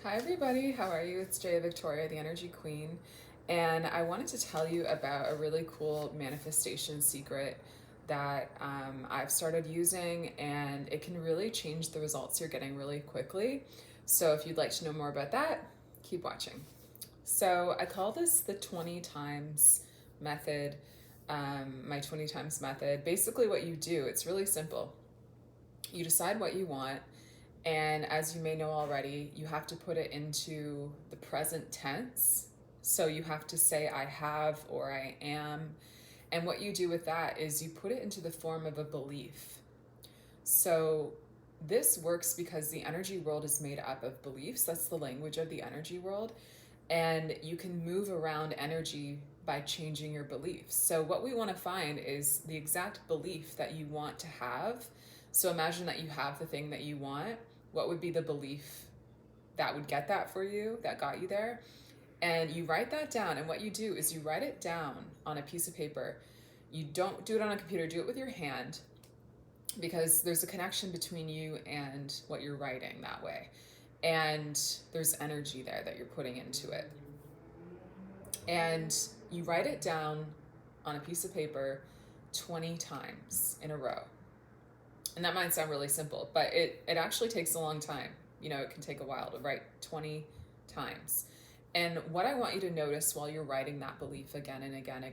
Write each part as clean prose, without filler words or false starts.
Hi, everybody. How are you? It's Jaya Victoria, the Energy Queen. And I wanted to tell you about a really cool manifestation secret that I've started using, and it can really change the results you're getting really quickly. So, if you'd like to know more about that, keep watching. So, I call this the 20 times method, my 20 times method. Basically, what you do, it's really simple. You decide what you want, and as you may know already, you have to put it into the present tense. So you have to say, I have or I am. And what you do with that is you put it into the form of a belief. So this works because the energy world is made up of beliefs. That's the language of the energy world. And you can move around energy by changing your beliefs. So, what we want to find is the exact belief that you want to have. So, imagine that you have the thing that you want. What would be the belief that would get that for you, that got you there? And you write that down. And what you do is you write it down on a piece of paper. You don't do it on a computer, do it with your hand, because there's a connection between you and what you're writing that way. And there's energy there that you're putting into it. And you write it down on a piece of paper 20 times in a row. And that might sound really simple, but it actually takes a long time. You know, it can take a while to write 20 times. And what I want you to notice while you're writing that belief again and again,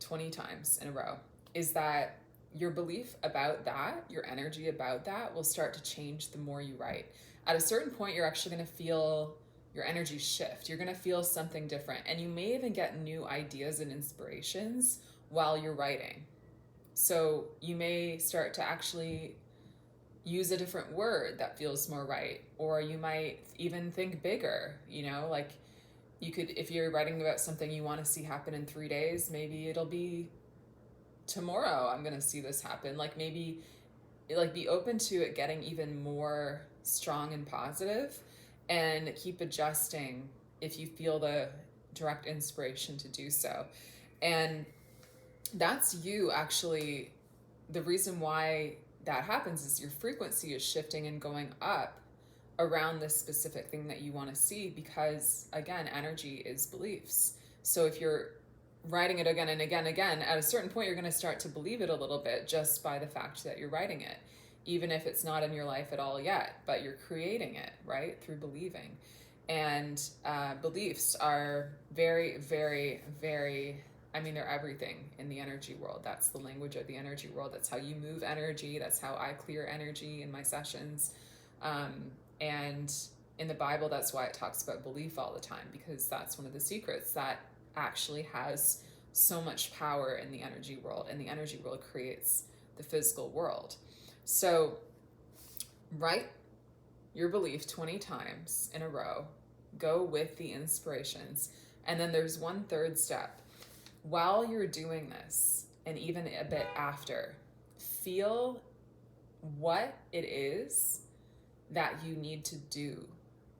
20 times in a row, is that your belief about that, your energy about that, will start to change the more you write. At a certain point, you're actually going to feel your energy shift. You're going to feel something different. And you may even get new ideas and inspirations while you're writing. So you may start to actually use a different word that feels more right, or you might even think bigger, like you could, if you're writing about something you want to see happen in 3 days, maybe it'll be tomorrow I'm going to see this happen. Like maybe like be open to it getting even more strong and positive, and keep adjusting if you feel the direct inspiration to do so. And that's you actually. The reason why that happens is your frequency is shifting and going up around this specific thing that you want to see, because again, energy is beliefs. So if you're writing it again and again, at a certain point you're going to start to believe it a little bit just by the fact that you're writing it, even if it's not in your life at all yet, but you're creating it, right, through believing. And beliefs are very, very, very, I mean, they're everything in the energy world. That's the language of the energy world. That's how you move energy. That's how I clear energy in my sessions. And in the Bible, that's why it talks about belief all the time, because that's one of the secrets that actually has so much power in the energy world. And the energy world creates the physical world. So write your belief 20 times in a row. Go with the inspirations. And then there's one third step. While you're doing this, and even a bit after, feel what it is that you need to do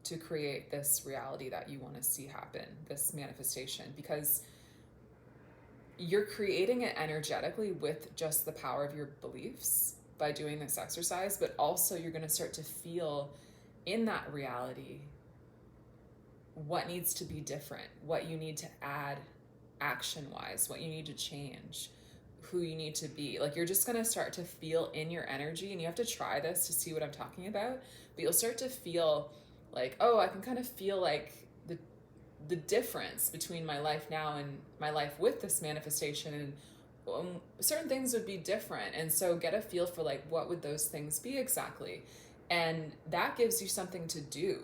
to create this reality that you want to see happen, this manifestation, because you're creating it energetically with just the power of your beliefs by doing this exercise, but also you're going to start to feel in that reality what needs to be different, what you need to add action wise, what you need to change, who you need to be. Like you're just going to start to feel in your energy, and you have to try this to see what I'm talking about, but you'll start to feel like, oh, I can kind of feel like the difference between my life now and my life with this manifestation, and certain things would be different. And so get a feel for like, what would those things be exactly? And that gives you something to do.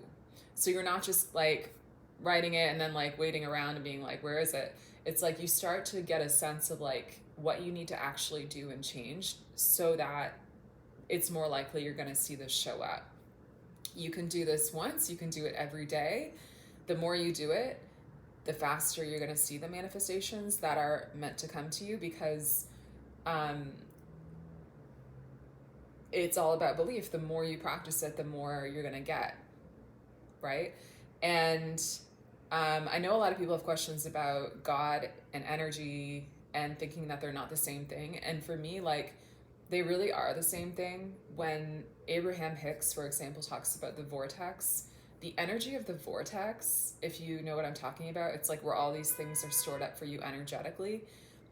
So you're not just like writing it and then like waiting around and being like, where is it? It's like you start to get a sense of like what you need to actually do and change, so that it's more likely you're going to see this show up. You can do this once, you can do it every day. The more you do it, the faster you're going to see the manifestations that are meant to come to you, because it's all about belief. The more you practice it, the more you're going to get, right? And I know a lot of people have questions about God and energy and thinking that they're not the same thing. And for me, like, They really are the same thing. When Abraham Hicks, for example, talks about the vortex, the energy of the vortex, if you know what I'm talking about, it's like where all these things are stored up for you energetically.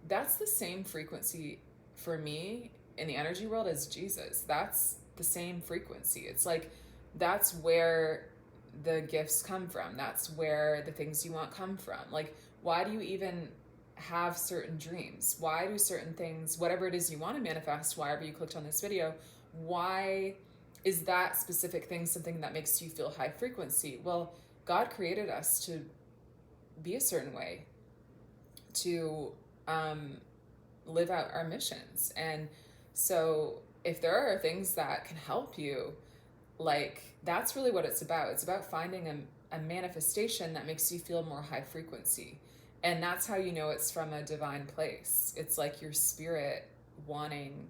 That's the same frequency for me in the energy world as Jesus. That's the same frequency. It's like that's where the gifts come from. That's where the things you want come from. Like, why do you even have certain dreams? Why do certain things, whatever it is you want to manifest, wherever you clicked on this video, why is that specific thing something that makes you feel high frequency? Well, God created us to be a certain way, to live out our missions. And so if there are things that can help you, like, that's really what it's about. It's about finding a manifestation that makes you feel more high frequency. And that's how you know it's from a divine place. It's like your spirit wanting,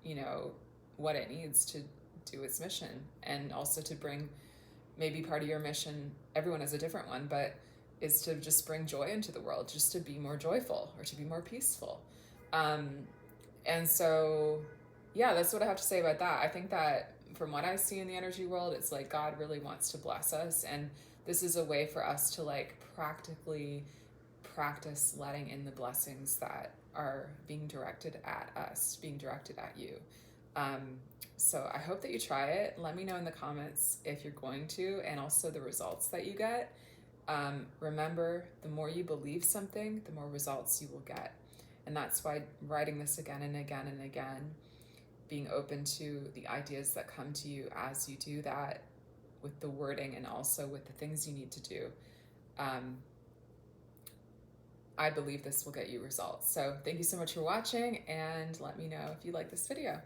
you know, what it needs to do its mission, and also to bring, maybe part of your mission, everyone has a different one, but is to just bring joy into the world, just to be more joyful or to be more peaceful. And so, yeah, that's what I have to say about that. I think that from what I see in the energy world, it's like God really wants to bless us. And this is a way for us to like practically practice letting in the blessings that are being directed at us, being directed at you. So I hope that you try it. Let me know in the comments if you're going to, and also the results that you get. Remember, the more you believe something, the more results you will get. And that's why writing this again and again and again, being open to the ideas that come to you as you do that with the wording and also with the things you need to do. I believe this will get you results. So thank you so much for watching, and let me know if you like this video.